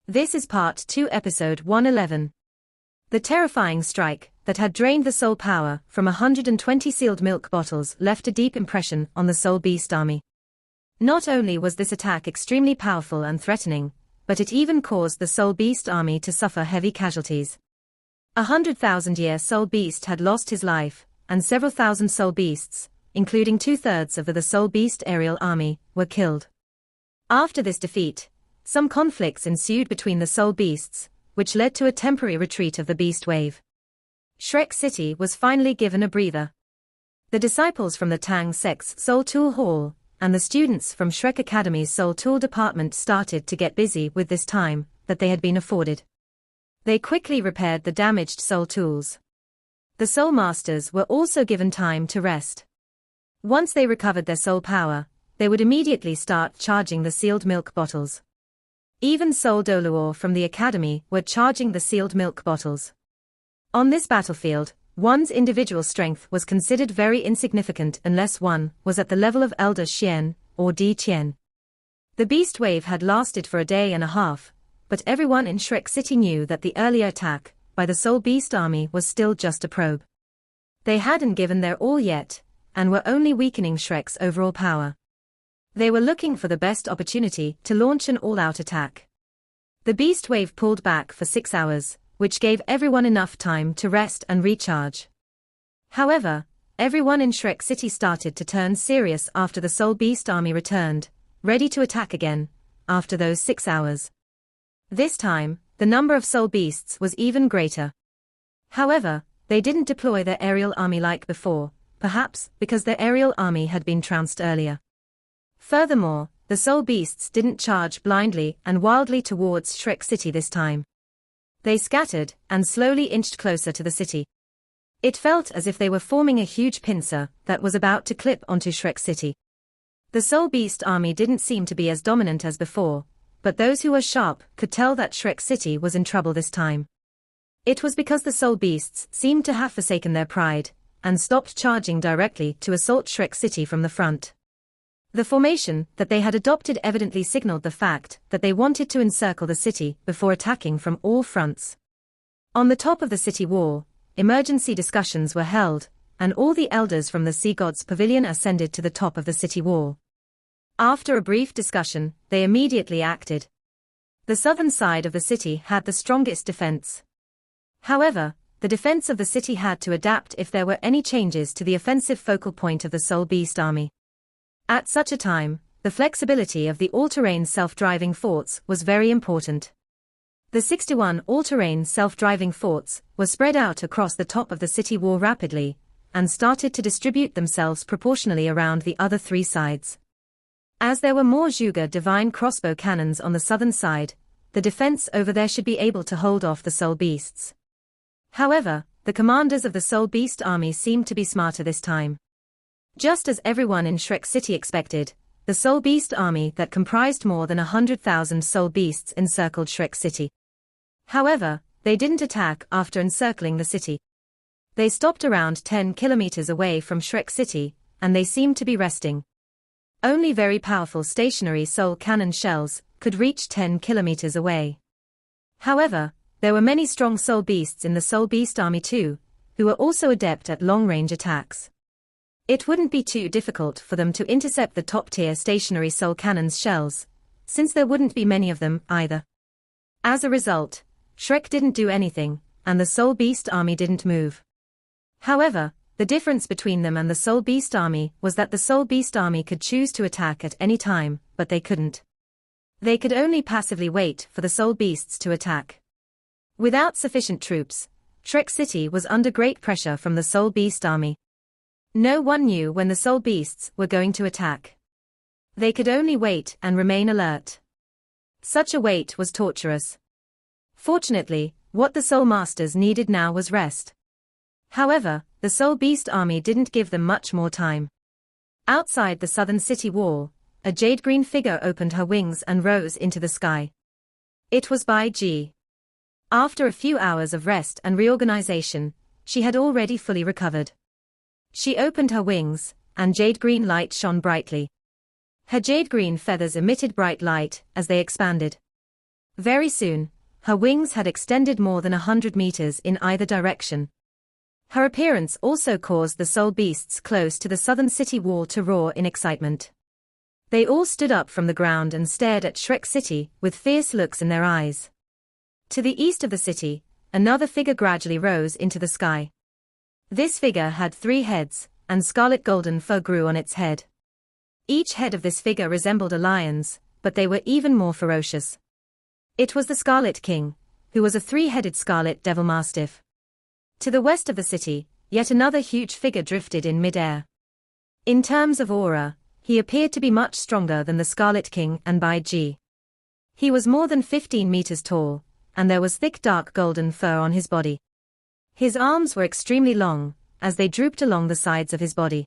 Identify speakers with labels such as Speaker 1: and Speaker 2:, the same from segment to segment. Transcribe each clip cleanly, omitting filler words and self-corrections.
Speaker 1: This is Part 2, Episode 111. The terrifying strike that had drained the soul power from 120 sealed milk bottles left a deep impression on the Soul Beast army. Not only was this attack extremely powerful and threatening, but it even caused the Soul Beast army to suffer heavy casualties. 100,000-year Soul Beast had lost his life, and several thousand Soul Beasts, including 2/3 of the Soul Beast aerial army, were killed. After this defeat, some conflicts ensued between the Soul Beasts, which led to a temporary retreat of the Beast Wave. Shrek City was finally given a breather. The disciples from the Tang San's Soul Tool Hall, and the students from Shrek Academy's Soul Tool Department started to get busy with this time that they had been afforded. They quickly repaired the damaged Soul Tools. The Soul Masters were also given time to rest. Once they recovered their soul power, they would immediately start charging the sealed milk bottles. Even Soul Doluor from the Academy were charging the sealed milk bottles. On this battlefield, one's individual strength was considered very insignificant unless one was at the level of Elder Xian, or Di Qian. The Beast Wave had lasted for a day and a half, but everyone in Shrek City knew that the earlier attack by the Soul Beast army was still just a probe. They hadn't given their all yet, and were only weakening Shrek's overall power. They were looking for the best opportunity to launch an all-out attack. The Beast Wave pulled back for 6 hours, which gave everyone enough time to rest and recharge. However, everyone in Shrek City started to turn serious after the Soul Beast army returned, ready to attack again, after those 6 hours. This time, the number of Soul Beasts was even greater. However, they didn't deploy their aerial army like before, perhaps because their aerial army had been trounced earlier. Furthermore, the Soul Beasts didn't charge blindly and wildly towards Shrek City this time. They scattered and slowly inched closer to the city. It felt as if they were forming a huge pincer that was about to clip onto Shrek City. The Soul Beast army didn't seem to be as dominant as before, but those who were sharp could tell that Shrek City was in trouble this time. It was because the Soul Beasts seemed to have forsaken their pride and stopped charging directly to assault Shrek City from the front. The formation that they had adopted evidently signaled the fact that they wanted to encircle the city before attacking from all fronts. On the top of the city wall, emergency discussions were held, and all the elders from the Sea God's Pavilion ascended to the top of the city wall. After a brief discussion, they immediately acted. The southern side of the city had the strongest defense. However, the defense of the city had to adapt if there were any changes to the offensive focal point of the Soul Beast army. At such a time, the flexibility of the all-terrain self-driving forts was very important. The 61 all-terrain self-driving forts were spread out across the top of the city wall rapidly, and started to distribute themselves proportionally around the other 3 sides. As there were more Zhuge divine crossbow cannons on the southern side, the defense over there should be able to hold off the Soul Beasts. However, the commanders of the Soul Beast army seemed to be smarter this time. Just as everyone in Shrek City expected, the Soul Beast army that comprised more than 100,000 Soul Beasts encircled Shrek City. However, they didn't attack after encircling the city. They stopped around 10 kilometers away from Shrek City, and they seemed to be resting. Only very powerful stationary soul cannon shells could reach 10 kilometers away. However, there were many strong Soul Beasts in the Soul Beast army too, who were also adept at long-range attacks. It wouldn't be too difficult for them to intercept the top-tier stationary soul cannon's shells, since there wouldn't be many of them either. As a result, Shrek didn't do anything, and the Soul Beast army didn't move. However, the difference between them and the Soul Beast army was that the Soul Beast army could choose to attack at any time, but they couldn't. They could only passively wait for the Soul Beasts to attack. Without sufficient troops, Shrek City was under great pressure from the Soul Beast army. No one knew when the Soul Beasts were going to attack. They could only wait and remain alert. Such a wait was torturous. Fortunately, what the Soul Masters needed now was rest. However, the Soul Beast army didn't give them much more time. Outside the southern city wall, a jade-green figure opened her wings and rose into the sky. It was Bai Ji. After a few hours of rest and reorganization, she had already fully recovered. She opened her wings, and jade-green light shone brightly. Her jade-green feathers emitted bright light as they expanded. Very soon, her wings had extended more than 100 meters in either direction. Her appearance also caused the soul beasts close to the southern city wall to roar in excitement. They all stood up from the ground and stared at Shrek City with fierce looks in their eyes. To the east of the city, another figure gradually rose into the sky. This figure had 3 heads, and scarlet golden fur grew on its head. Each head of this figure resembled a lion's, but they were even more ferocious. It was the Scarlet King, who was a 3-headed scarlet devil mastiff. To the west of the city, yet another huge figure drifted in mid-air. In terms of aura, he appeared to be much stronger than the Scarlet King and Bai Ji. He was more than 15 meters tall, and there was thick dark golden fur on his body. His arms were extremely long, as they drooped along the sides of his body.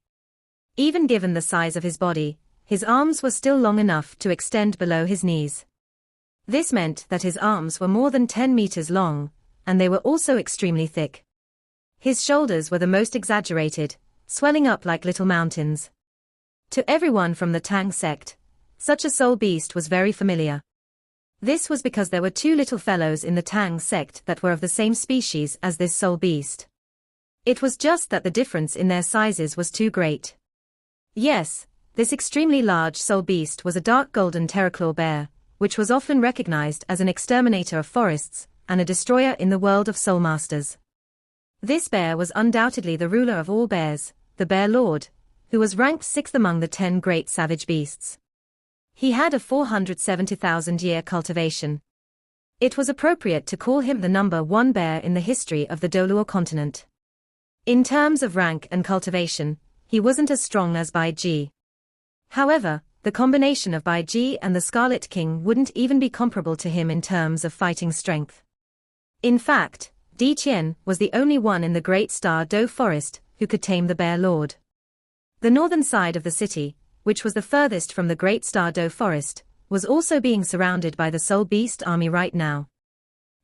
Speaker 1: Even given the size of his body, his arms were still long enough to extend below his knees. This meant that his arms were more than 10 meters long, and they were also extremely thick. His shoulders were the most exaggerated, swelling up like little mountains. To everyone from the Tang sect, such a soul beast was very familiar. This was because there were 2 little fellows in the Tang sect that were of the same species as this soul beast. It was just that the difference in their sizes was too great. Yes, this extremely large soul beast was a dark golden terraclaw bear, which was often recognized as an exterminator of forests, and a destroyer in the world of soul masters. This bear was undoubtedly the ruler of all bears, the Bear Lord, who was ranked 6th among the 10 great savage beasts. He had a 470,000-year cultivation. It was appropriate to call him the number 1 bear in the history of the Doluo continent. In terms of rank and cultivation, he wasn't as strong as Bai Ji. However, the combination of Bai Ji and the Scarlet King wouldn't even be comparable to him in terms of fighting strength. In fact, Di Qian was the only one in the Great Star Do Forest who could tame the Bear Lord. The northern side of the city, which was the furthest from the Great Star Do Forest, was also being surrounded by the Soul Beast army right now.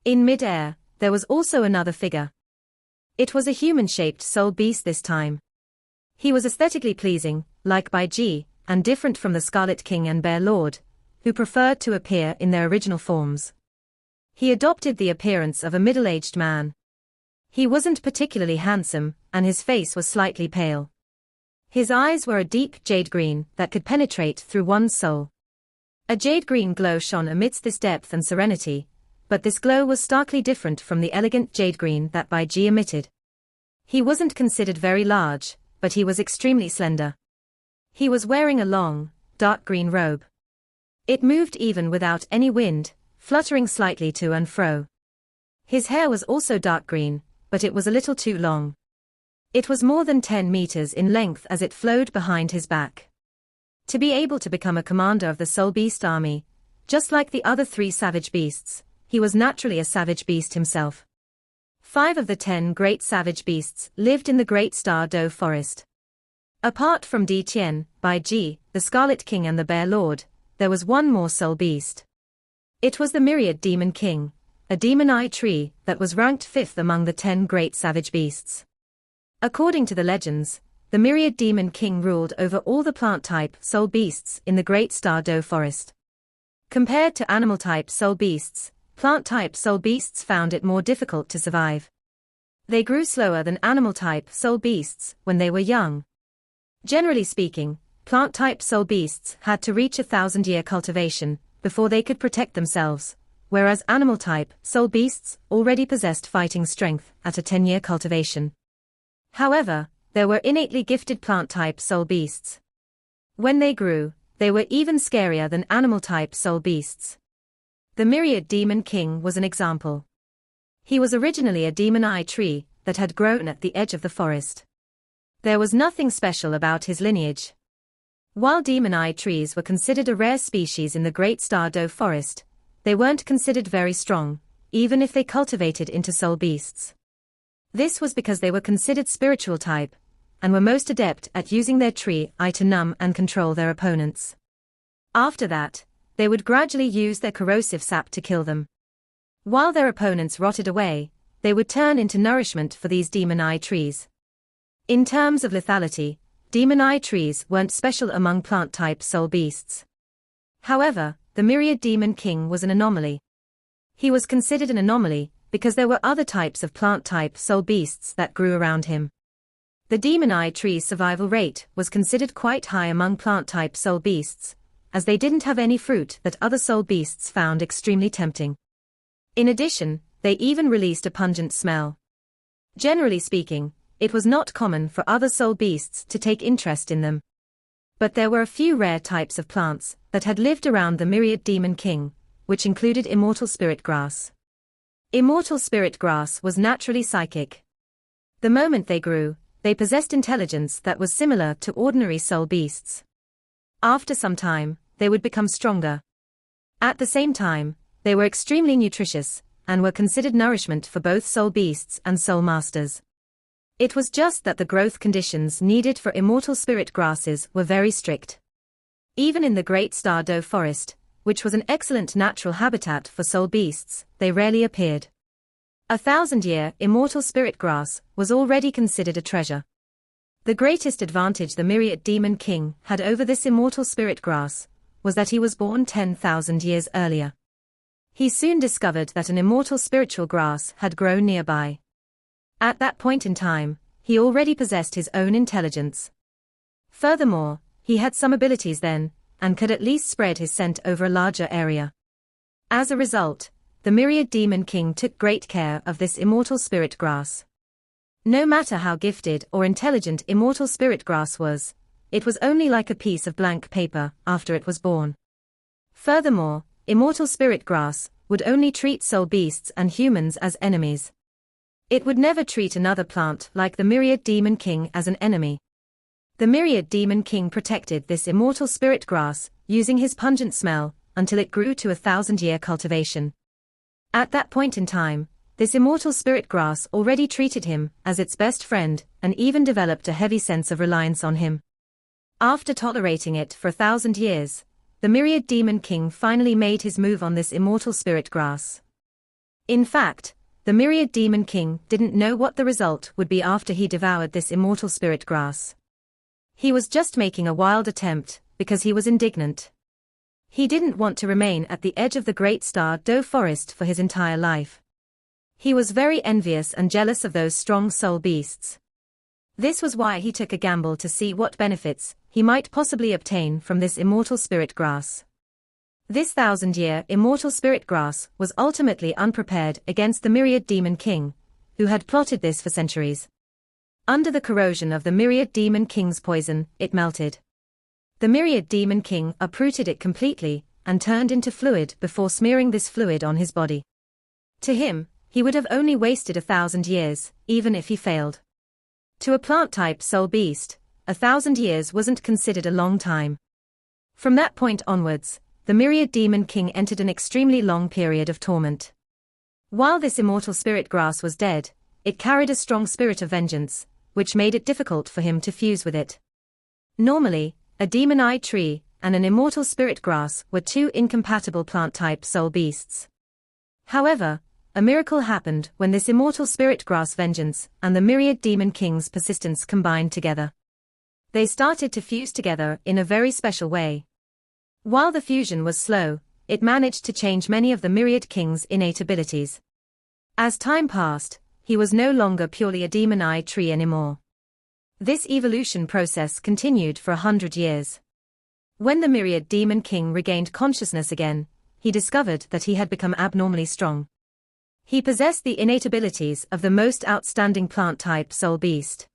Speaker 1: In mid-air, there was also another figure. It was a human-shaped soul beast this time. He was aesthetically pleasing, like Bai Ji, and different from the Scarlet King and Bear Lord, who preferred to appear in their original forms. He adopted the appearance of a middle-aged man. He wasn't particularly handsome, and his face was slightly pale. His eyes were a deep jade green that could penetrate through one's soul. A jade green glow shone amidst this depth and serenity, but this glow was starkly different from the elegant jade green that Bai Ji emitted. He wasn't considered very large, but he was extremely slender. He was wearing a long, dark green robe. It moved even without any wind, fluttering slightly to and fro. His hair was also dark green, but it was a little too long. It was more than 10 meters in length as it flowed behind his back. To be able to become a commander of the Soul Beast army, just like the other 3 savage beasts, he was naturally a savage beast himself. 5 of the 10 great savage beasts lived in the Great Star Do Forest. Apart from Di Qian, Bai Ji, the Scarlet King and the Bear Lord, there was one more soul beast. It was the Myriad Demon King, a demon eye tree that was ranked 5th among the 10 great savage beasts. According to the legends, the Myriad Demon King ruled over all the plant-type soul beasts in the Great Star Do Forest. Compared to animal-type soul beasts, plant-type soul beasts found it more difficult to survive. They grew slower than animal-type soul beasts when they were young. Generally speaking, plant-type soul beasts had to reach 1,000-year cultivation before they could protect themselves, whereas animal-type soul beasts already possessed fighting strength at a 10-year cultivation. However, there were innately gifted plant-type soul beasts. When they grew, they were even scarier than animal-type soul beasts. The Myriad Demon King was an example. He was originally a demon eye tree that had grown at the edge of the forest. There was nothing special about his lineage. While demon eye trees were considered a rare species in the Great Star Do Forest, they weren't considered very strong, even if they cultivated into soul beasts. This was because they were considered spiritual type, and were most adept at using their tree eye to numb and control their opponents. After that, they would gradually use their corrosive sap to kill them. While their opponents rotted away, they would turn into nourishment for these demon eye trees. In terms of lethality, demon eye trees weren't special among plant-type soul beasts. However, the Myriad Demon King was an anomaly. He was considered an anomaly because there were other types of plant-type soul beasts that grew around him. The demon eye tree's survival rate was considered quite high among plant-type soul beasts, as they didn't have any fruit that other soul beasts found extremely tempting. In addition, they even released a pungent smell. Generally speaking, it was not common for other soul beasts to take interest in them. But there were a few rare types of plants that had lived around the myriad demon king, which included immortal spirit grass. Immortal spirit grass was naturally psychic. The moment they grew, they possessed intelligence that was similar to ordinary soul beasts. After some time, they would become stronger. At the same time, they were extremely nutritious, and were considered nourishment for both soul beasts and soul masters. It was just that the growth conditions needed for immortal spirit grasses were very strict. Even in the Great Star Doe Forest, which was an excellent natural habitat for soul beasts, they rarely appeared. 1,000-year immortal spirit grass was already considered a treasure. The greatest advantage the myriad demon king had over this immortal spirit grass was that he was born 10,000 years earlier. He soon discovered that an immortal spiritual grass had grown nearby. At that point in time, he already possessed his own intelligence. Furthermore, he had some abilities then, and could at least spread his scent over a larger area. As a result, the myriad demon king took great care of this immortal spirit grass. No matter how gifted or intelligent immortal spirit grass was, it was only like a piece of blank paper after it was born. Furthermore, immortal spirit grass would only treat soul beasts and humans as enemies. It would never treat another plant like the myriad demon king as an enemy. The myriad demon king protected this immortal spirit grass, using his pungent smell, until it grew to 1,000-year cultivation. At that point in time, this immortal spirit grass already treated him as its best friend, and even developed a heavy sense of reliance on him. After tolerating it for 1,000 years, the myriad demon king finally made his move on this immortal spirit grass. In fact, the myriad demon king didn't know what the result would be after he devoured this immortal spirit grass. He was just making a wild attempt, because he was indignant. He didn't want to remain at the edge of the Great Star Doe Forest for his entire life. He was very envious and jealous of those strong soul beasts. This was why he took a gamble to see what benefits he might possibly obtain from this immortal spirit grass. This 1,000-year immortal spirit grass was ultimately unprepared against the myriad demon king, who had plotted this for centuries. Under the corrosion of the myriad demon king's poison, it melted. The myriad demon king uprooted it completely, and turned into fluid before smearing this fluid on his body. To him, he would have only wasted 1,000 years, even if he failed. To a plant-type soul beast, 1,000 years wasn't considered a long time. From that point onwards, the myriad demon king entered an extremely long period of torment. While this immortal spirit grass was dead, it carried a strong spirit of vengeance, which made it difficult for him to fuse with it. Normally, a demon eye tree and an immortal spirit grass were two incompatible plant-type soul beasts. However, a miracle happened when this immortal spirit grass vengeance and the myriad demon king's persistence combined together. They started to fuse together in a very special way. While the fusion was slow, it managed to change many of the myriad king's innate abilities. As time passed, he was no longer purely a demon eye tree anymore. This evolution process continued for 100 years. When the myriad demon king regained consciousness again, he discovered that he had become abnormally strong. He possessed the innate abilities of the most outstanding plant-type soul beast.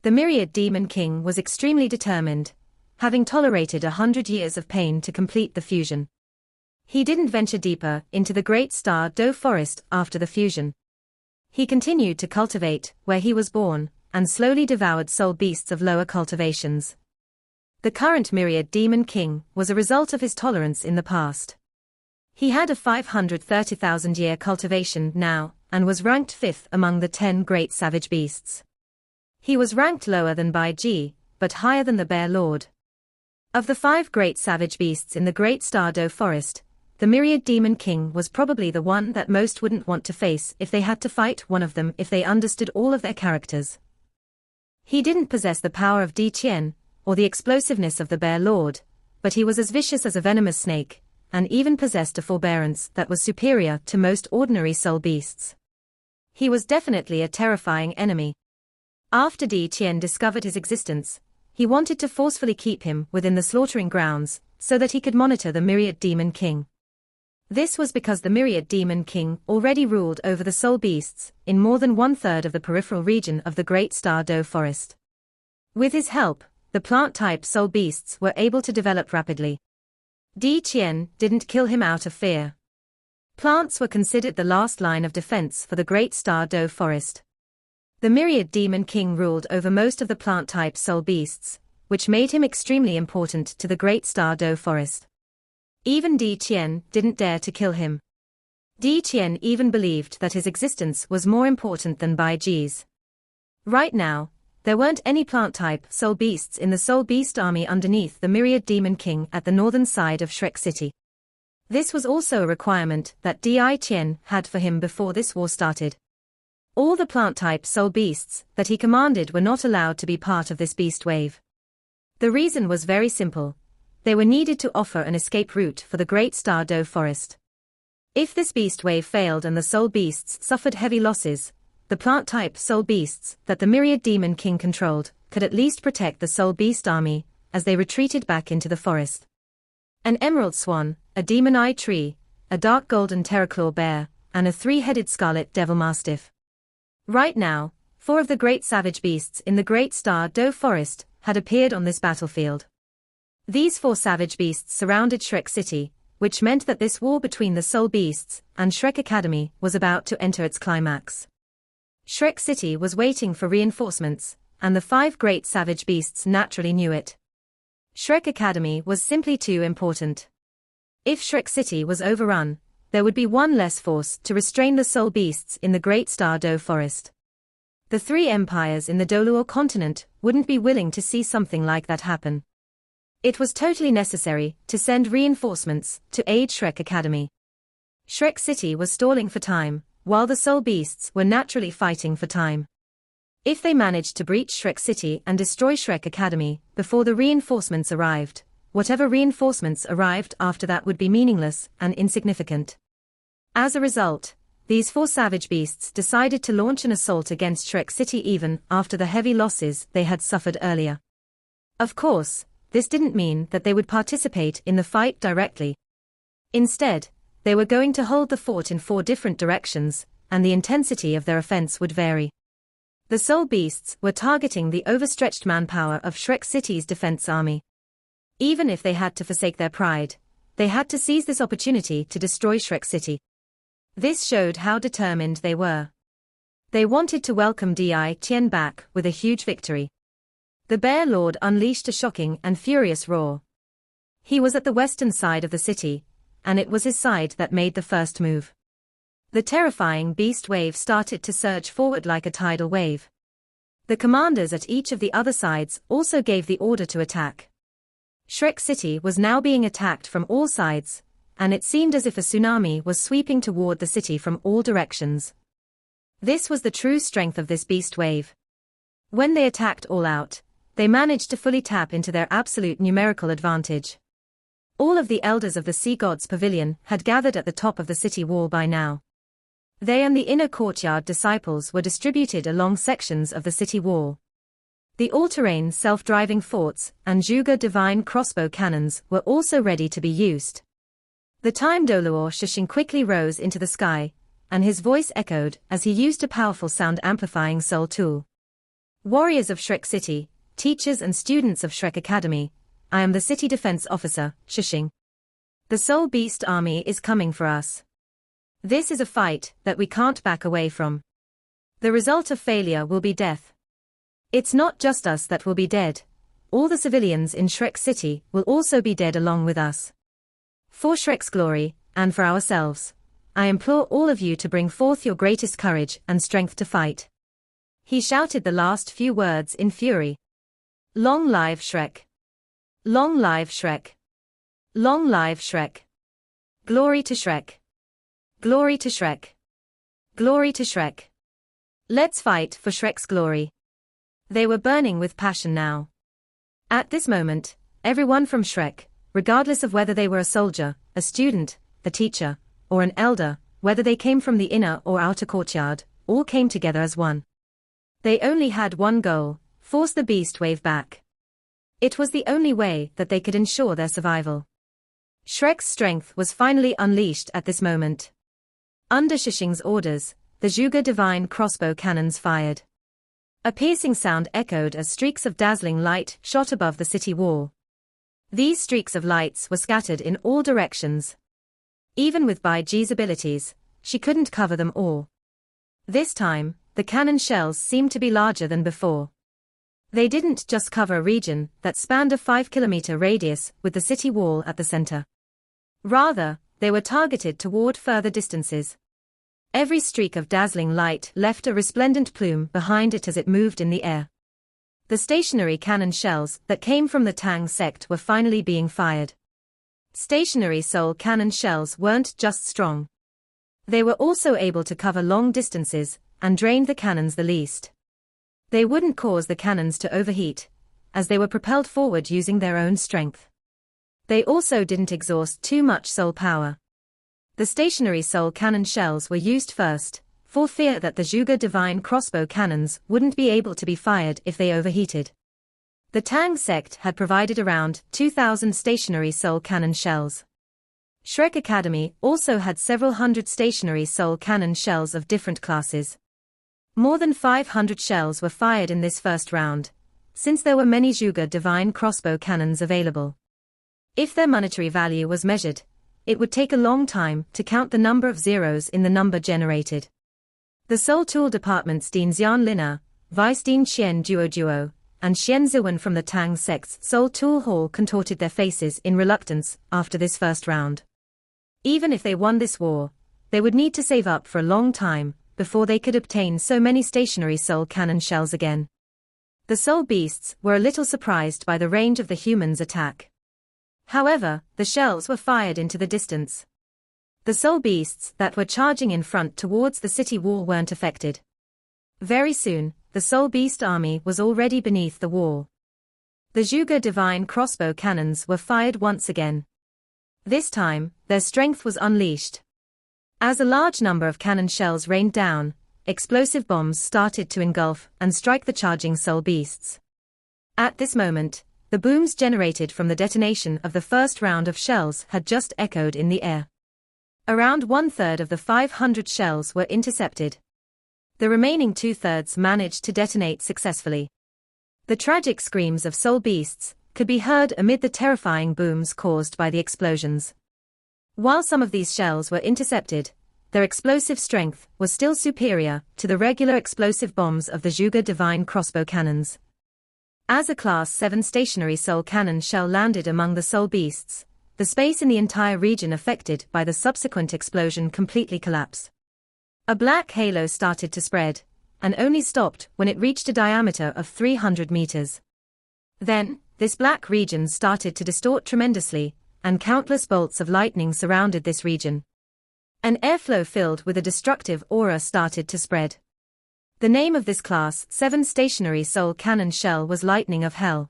Speaker 1: The myriad demon king was extremely determined, having tolerated 100 years of pain to complete the fusion. He didn't venture deeper into the Great Star Doe Forest after the fusion. He continued to cultivate where he was born, and slowly devoured soul beasts of lower cultivations. The current myriad demon king was a result of his tolerance in the past. He had a 530,000-year cultivation now, and was ranked 5th among the 10 great savage beasts. He was ranked lower than Bai Ji, but higher than the Bear Lord. Of the 5 great savage beasts in the Great Star Doe Forest, the myriad demon king was probably the one that most wouldn't want to face if they had to fight one of them if they understood all of their characters. He didn't possess the power of Di Qian, or the explosiveness of the Bear Lord, but he was as vicious as a venomous snake, and even possessed a forbearance that was superior to most ordinary soul beasts. He was definitely a terrifying enemy. After Di Qian discovered his existence, he wanted to forcefully keep him within the slaughtering grounds, so that he could monitor the Myriad Demon King. This was because the Myriad Demon King already ruled over the soul beasts in more than 1/3 of the peripheral region of the Great Star Doe Forest. With his help, the plant-type soul beasts were able to develop rapidly. Di Qian didn't kill him out of fear. Plants were considered the last line of defense for the Great Star Doe Forest. The Myriad Demon King ruled over most of the plant-type soul beasts, which made him extremely important to the Great Star Doe Forest. Even Di Qian didn't dare to kill him. Di Qian even believed that his existence was more important than Bai Ji's. Right now, there weren't any plant-type soul beasts in the soul beast army underneath the Myriad Demon King at the northern side of Shrek City. This was also a requirement that Di Qian had for him before this war started. All the plant-type soul beasts that he commanded were not allowed to be part of this beast wave. The reason was very simple. They were needed to offer an escape route for the Great Star Doe Forest. If this beast wave failed and the soul beasts suffered heavy losses, the plant-type soul beasts that the Myriad Demon King controlled could at least protect the soul beast army as they retreated back into the forest. An emerald swan, a demon-eye tree, a dark golden terraclaw bear, and a 3-headed scarlet devil mastiff. Right now, 4 of the great savage beasts in the Great Star Doe Forest had appeared on this battlefield. These 4 savage beasts surrounded Shrek City, which meant that this war between the soul beasts and Shrek Academy was about to enter its climax. Shrek City was waiting for reinforcements, and the 5 great savage beasts naturally knew it. Shrek Academy was simply too important. If Shrek City was overrun, there would be one less force to restrain the soul beasts in the Great Star Doe Forest. The 3 empires in the Doluo continent wouldn't be willing to see something like that happen. It was totally necessary to send reinforcements to aid Shrek Academy. Shrek City was stalling for time, while the soul beasts were naturally fighting for time. If they managed to breach Shrek City and destroy Shrek Academy before the reinforcements arrived, whatever reinforcements arrived after that would be meaningless and insignificant. As a result, these 4 savage beasts decided to launch an assault against Shrek City even after the heavy losses they had suffered earlier. Of course, this didn't mean that they would participate in the fight directly. Instead, they were going to hold the fort in 4 different directions, and the intensity of their offense would vary. The soul beasts were targeting the overstretched manpower of Shrek City's defense army. Even if they had to forsake their pride, they had to seize this opportunity to destroy Shrek City. This showed how determined they were. They wanted to welcome Di Qian back with a huge victory. The Bear Lord unleashed a shocking and furious roar. He was at the western side of the city, and it was his side that made the first move. The terrifying beast wave started to surge forward like a tidal wave. The commanders at each of the other sides also gave the order to attack. Shrek City was now being attacked from all sides, and it seemed as if a tsunami was sweeping toward the city from all directions. This was the true strength of this beast wave. When they attacked all out, they managed to fully tap into their absolute numerical advantage. All of the elders of the Sea God's Pavilion had gathered at the top of the city wall by now. They and the inner courtyard disciples were distributed along sections of the city wall. The all-terrain self-driving forts and Zhuge divine crossbow cannons were also ready to be used. The time Doluo Shishing quickly rose into the sky, and his voice echoed as he used a powerful sound-amplifying soul tool. Warriors of Shrek City, teachers and students of Shrek Academy, I am the city defense officer, Shishing. The soul beast army is coming for us. This is a fight that we can't back away from. The result of failure will be death. It's not just us that will be dead. All the civilians in Shrek City will also be dead along with us. For Shrek's glory, and for ourselves, I implore all of you to bring forth your greatest courage and strength to fight. He shouted the last few words in fury. Long live Shrek! Long live Shrek! Long live Shrek! Glory to Shrek! Glory to Shrek! Glory to Shrek! Let's fight for Shrek's glory. They were burning with passion now. At this moment, everyone from Shrek, regardless of whether they were a soldier, a student, a teacher, or an elder, whether they came from the inner or outer courtyard, all came together as one. They only had one goal: force the beast wave back. It was the only way that they could ensure their survival. Shrek's strength was finally unleashed at this moment. Under Shishing's orders, the Zhuge divine crossbow cannons fired. A piercing sound echoed as streaks of dazzling light shot above the city wall. These streaks of lights were scattered in all directions. Even with Bai Ji's abilities, she couldn't cover them all. This time, the cannon shells seemed to be larger than before. They didn't just cover a region that spanned a 5-kilometer radius with the city wall at the center. Rather, they were targeted toward further distances. Every streak of dazzling light left a resplendent plume behind it as it moved in the air. The stationary cannon shells that came from the Tang sect were finally being fired. Stationary soul cannon shells weren't just strong. They were also able to cover long distances and drained the cannons the least. They wouldn't cause the cannons to overheat, as they were propelled forward using their own strength. They also didn't exhaust too much soul power. The stationary soul cannon shells were used first, for fear that the Zhuge divine crossbow cannons wouldn't be able to be fired if they overheated. The Tang sect had provided around 2,000 stationary soul cannon shells. Shrek Academy also had several hundred stationary soul cannon shells of different classes. More than 500 shells were fired in this first round, since there were many Zhuge divine crossbow cannons available. If their monetary value was measured, it would take a long time to count the number of zeros in the number generated. The Soul Tool Department's Dean Xian Lina, Vice Dean Xian Duo, and Xian Ziwen from the Tang sect's Soul Tool Hall contorted their faces in reluctance after this first round. Even if they won this war, they would need to save up for a long time before they could obtain so many stationary soul cannon shells again. The soul beasts were a little surprised by the range of the humans' attack. However, the shells were fired into the distance. The soul beasts that were charging in front towards the city wall weren't affected. Very soon, the soul beast army was already beneath the wall. The Zhuge divine crossbow cannons were fired once again. This time, their strength was unleashed. As a large number of cannon shells rained down, explosive bombs started to engulf and strike the charging soul beasts. At this moment, the booms generated from the detonation of the first round of shells had just echoed in the air. Around 1/3 of the 500 shells were intercepted. The remaining 2/3 managed to detonate successfully. The tragic screams of soul beasts could be heard amid the terrifying booms caused by the explosions. While some of these shells were intercepted, their explosive strength was still superior to the regular explosive bombs of the Zhuge divine crossbow cannons. As a Class 7 stationary soul cannon shell landed among the soul beasts, the space in the entire region affected by the subsequent explosion completely collapsed. A black halo started to spread, and only stopped when it reached a diameter of 300 meters. Then, this black region started to distort tremendously, and countless bolts of lightning surrounded this region. An airflow filled with a destructive aura started to spread. The name of this Class 7 stationary soul cannon shell was Lightning of Hell.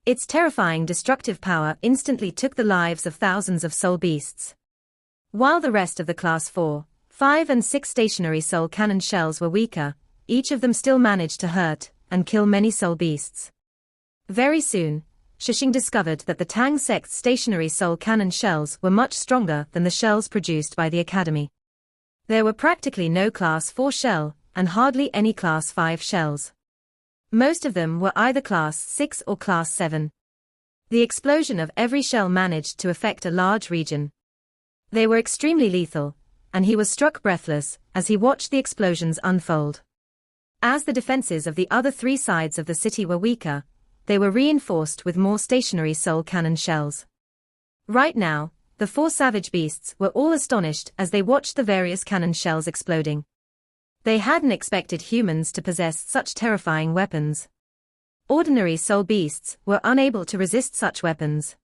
Speaker 1: Its terrifying destructive power instantly took the lives of thousands of soul beasts. While the rest of the Class 4, 5 and 6 stationary soul cannon shells were weaker, each of them still managed to hurt and kill many soul beasts. Very soon, Shishing discovered that the Tang sect's stationary soul cannon shells were much stronger than the shells produced by the Academy. There were practically no Class 4 shell, and hardly any Class 5 shells. Most of them were either Class 6 or Class 7. The explosion of every shell managed to affect a large region. They were extremely lethal, and he was struck breathless as he watched the explosions unfold. As the defenses of the other three sides of the city were weaker, they were reinforced with more stationary soul cannon shells. Right now, the four savage beasts were all astonished as they watched the various cannon shells exploding. They hadn't expected humans to possess such terrifying weapons. Ordinary soul beasts were unable to resist such weapons.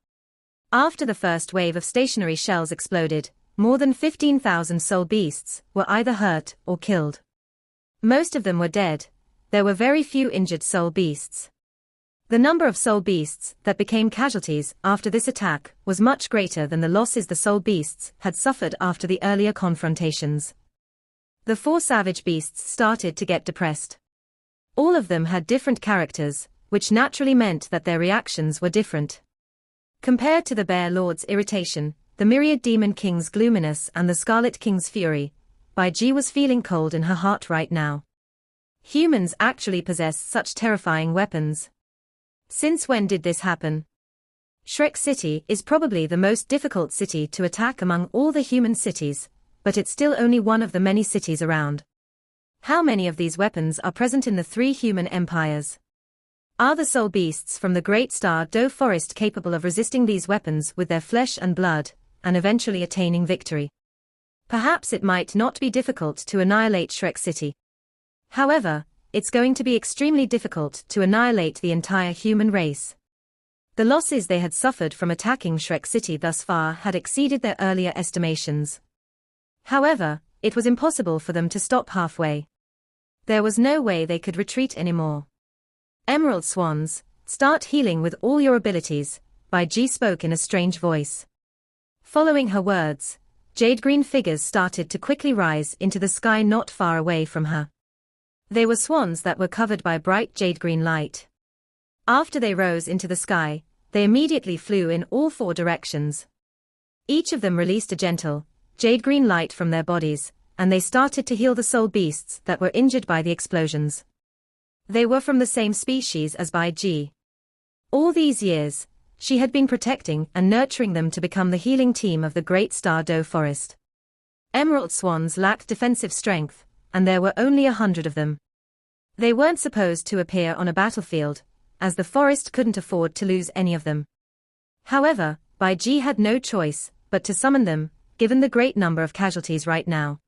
Speaker 1: After the first wave of stationary shells exploded, more than 15,000 soul beasts were either hurt or killed. Most of them were dead. There were very few injured soul beasts. The number of soul beasts that became casualties after this attack was much greater than the losses the soul beasts had suffered after the earlier confrontations. The four savage beasts started to get depressed. All of them had different characters, which naturally meant that their reactions were different. Compared to the Bear Lord's irritation, the Myriad Demon King's gloominess and the Scarlet King's fury, Bai Ji was feeling cold in her heart right now. Humans actually possess such terrifying weapons. Since when did this happen? Shrek City is probably the most difficult city to attack among all the human cities, but it's still only one of the many cities around. How many of these weapons are present in the three human empires? Are the soul beasts from the Great Star Do Forest capable of resisting these weapons with their flesh and blood, and eventually attaining victory? Perhaps it might not be difficult to annihilate Shrek City. However, it's going to be extremely difficult to annihilate the entire human race. The losses they had suffered from attacking Shrek City thus far had exceeded their earlier estimations. However, it was impossible for them to stop halfway. There was no way they could retreat anymore. Emerald Swans, start healing with all your abilities, Bai Ji spoke in a strange voice. Following her words, jade-green figures started to quickly rise into the sky not far away from her. They were swans that were covered by bright jade-green light. After they rose into the sky, they immediately flew in all four directions. Each of them released a gentle, jade-green light from their bodies, and they started to heal the soul beasts that were injured by the explosions. They were from the same species as Bai Ji. All these years, she had been protecting and nurturing them to become the healing team of the Great Star Do Forest. Emerald swans lacked defensive strength, and there were only 100 of them. They weren't supposed to appear on a battlefield, as the forest couldn't afford to lose any of them. However, Bai Ji had no choice but to summon them, given the great number of casualties right now.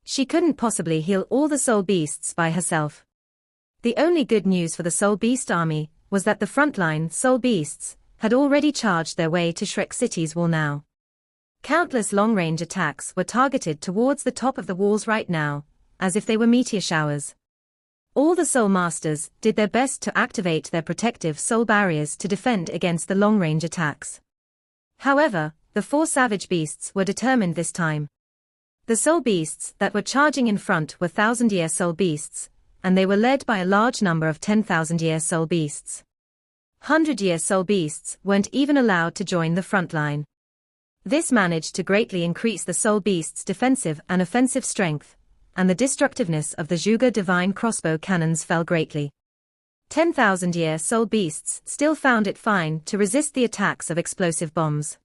Speaker 1: She couldn't possibly heal all the soul beasts by herself. The only good news for the soul beast army was that the frontline soul beasts had already charged their way to Shrek City's wall now. Countless long-range attacks were targeted towards the top of the walls right now, as if they were meteor showers. All the soul masters did their best to activate their protective soul barriers to defend against the long-range attacks. However, the four savage beasts were determined this time. The soul beasts that were charging in front were 1,000-year soul beasts, and they were led by a large number of 10,000-year soul beasts. 100-year soul beasts weren't even allowed to join the front line. This managed to greatly increase the soul beasts' defensive and offensive strength, and the destructiveness of the Zhuge divine crossbow cannons fell greatly. 10,000-year soul beasts still found it fine to resist the attacks of explosive bombs.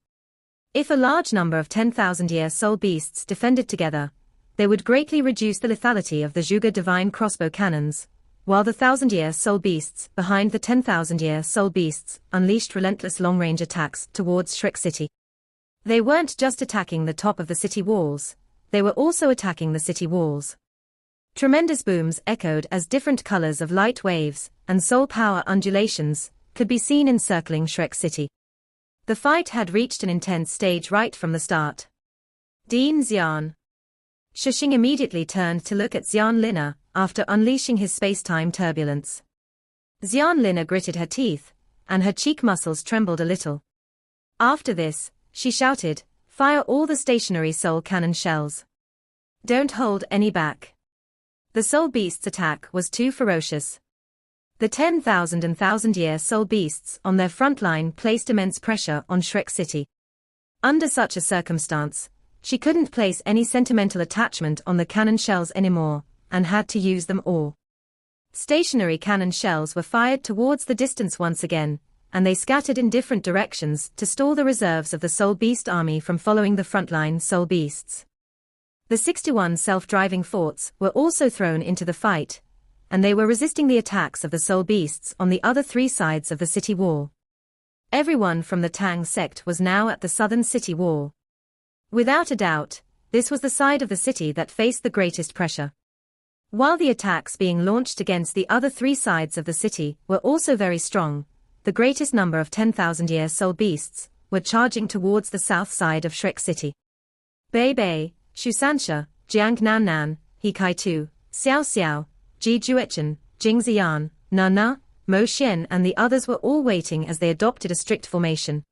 Speaker 1: If a large number of 10,000-year soul beasts defended together, they would greatly reduce the lethality of the Zhuge divine crossbow cannons, while the 1,000-year soul beasts behind the 10,000-year soul beasts unleashed relentless long-range attacks towards Shrek City. They weren't just attacking the top of the city walls, they were also attacking the city walls. Tremendous booms echoed as different colors of light waves and soul power undulations could be seen encircling Shrek City. The fight had reached an intense stage right from the start. Dean Xian. Shushing immediately turned to look at Xian Lina after unleashing his space-time turbulence. Xian Lina gritted her teeth, and her cheek muscles trembled a little. After this, she shouted, "Fire all the stationary soul cannon shells. Don't hold any back." The soul beast's attack was too ferocious. The 10,000 and 1,000-year soul beasts on their front line placed immense pressure on Shrek City. Under such a circumstance, she couldn't place any sentimental attachment on the cannon shells anymore, and had to use them all. Stationary cannon shells were fired towards the distance once again, and they scattered in different directions to stall the reserves of the Soul Beast army from following the frontline Soul Beasts. The 61 self-driving forts were also thrown into the fight, and they were resisting the attacks of the Soul Beasts on the other three sides of the city wall. Everyone from the Tang sect was now at the southern city wall. Without a doubt, this was the side of the city that faced the greatest pressure. While the attacks being launched against the other three sides of the city were also very strong, the greatest number of 10,000-year soul beasts were charging towards the south side of Shrek City. Bei Bei, Shu Sansha, Jiang Nan Nan, He Kai Tu, Xiao Xiao, Ji Juechen, Jing Ziyan, Na Na, Mo Xian and the others were all waiting as they adopted a strict formation.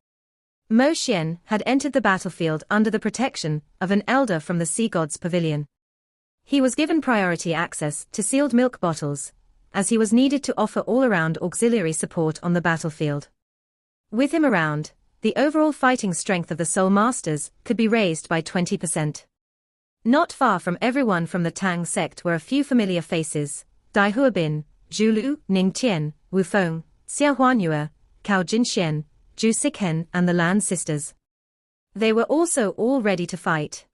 Speaker 1: Mo Xian had entered the battlefield under the protection of an elder from the sea god's pavilion. He was given priority access to sealed milk bottles, as he was needed to offer all-around auxiliary support on the battlefield. With him around, the overall fighting strength of the Soul Masters could be raised by 20%. Not far from everyone from the Tang sect were a few familiar faces: Dai Huabin, Zhu Lu, Ning Tian, Wu Feng, Xia Huanyue, Cao Jinxian, Zhu Sikhen and the Lan sisters. They were also all ready to fight.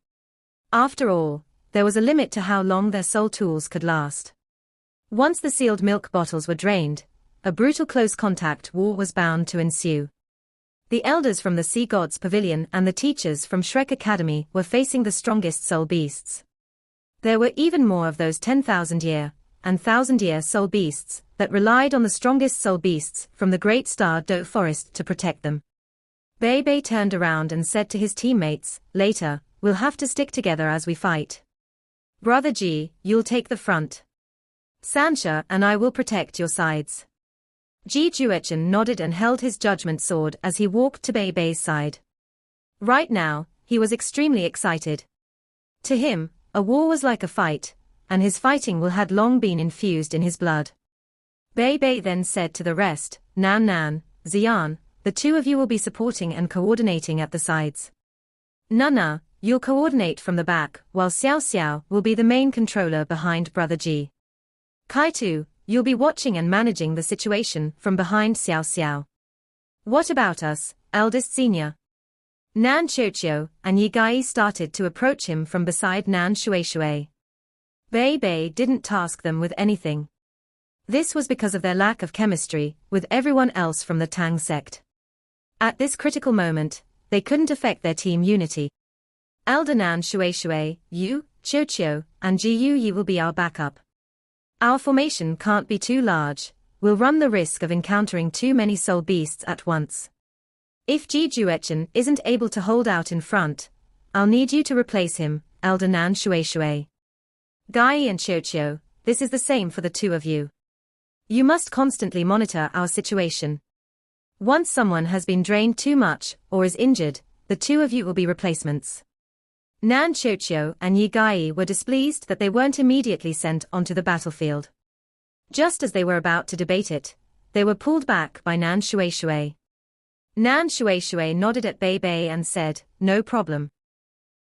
Speaker 1: After all, there was a limit to how long their soul tools could last. Once the sealed milk bottles were drained, a brutal close contact war was bound to ensue. The elders from the Sea God's Pavilion and the teachers from Shrek Academy were facing the strongest soul beasts. There were even more of those 10,000-year and 1,000-year soul beasts that relied on the strongest soul beasts from the Great Star Do Forest to protect them. Bei Bei turned around and said to his teammates, "Later, we'll have to stick together as we fight. Brother Ji, you'll take the front. Sanxia and I will protect your sides." Ji Juechen nodded and held his judgment sword as he walked to Bei Bei's side. Right now, he was extremely excited. To him, a war was like a fight, and his fighting will had long been infused in his blood. Bei Bei then said to the rest, "Nan Nan, Xian, the two of you will be supporting and coordinating at the sides. Nana, you'll coordinate from the back, while Xiao Xiao will be the main controller behind Brother Ji. Kaitu, you'll be watching and managing the situation from behind Xiao Xiao. What about us, eldest senior?" Nan Xiuqiu and Yi Gai started to approach him from beside Nan Shueishui. Bei Bei didn't task them with anything. This was because of their lack of chemistry with everyone else from the Tang sect. At this critical moment, they couldn't affect their team unity. Elder Nan Shueishui, Yu, Qiuqiu, and Ji Yu will be our backup. Our formation can't be too large, we'll run the risk of encountering too many soul beasts at once. If Ji Juechen isn't able to hold out in front, I'll need you to replace him, Elder Nan Shueishui. Gai and Qiuqiu, this is the same for the two of you. You must constantly monitor our situation. Once someone has been drained too much or is injured, the two of you will be replacements. Nan Qiuqiu and Yi Gai were displeased that they weren't immediately sent onto the battlefield. Just as they were about to debate it, they were pulled back by Nan Shueishui. Nan Shueishui nodded at Bei Bei and said, "No problem.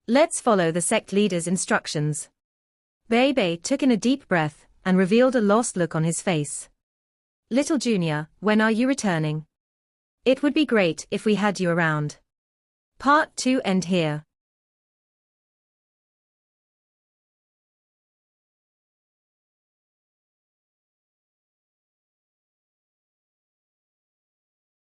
Speaker 1: Let's follow the sect leader's instructions." Bei Bei took in a deep breath and revealed a lost look on his face. "Little Junior, when are you returning? It would be great if we had you around." Part 2 end here.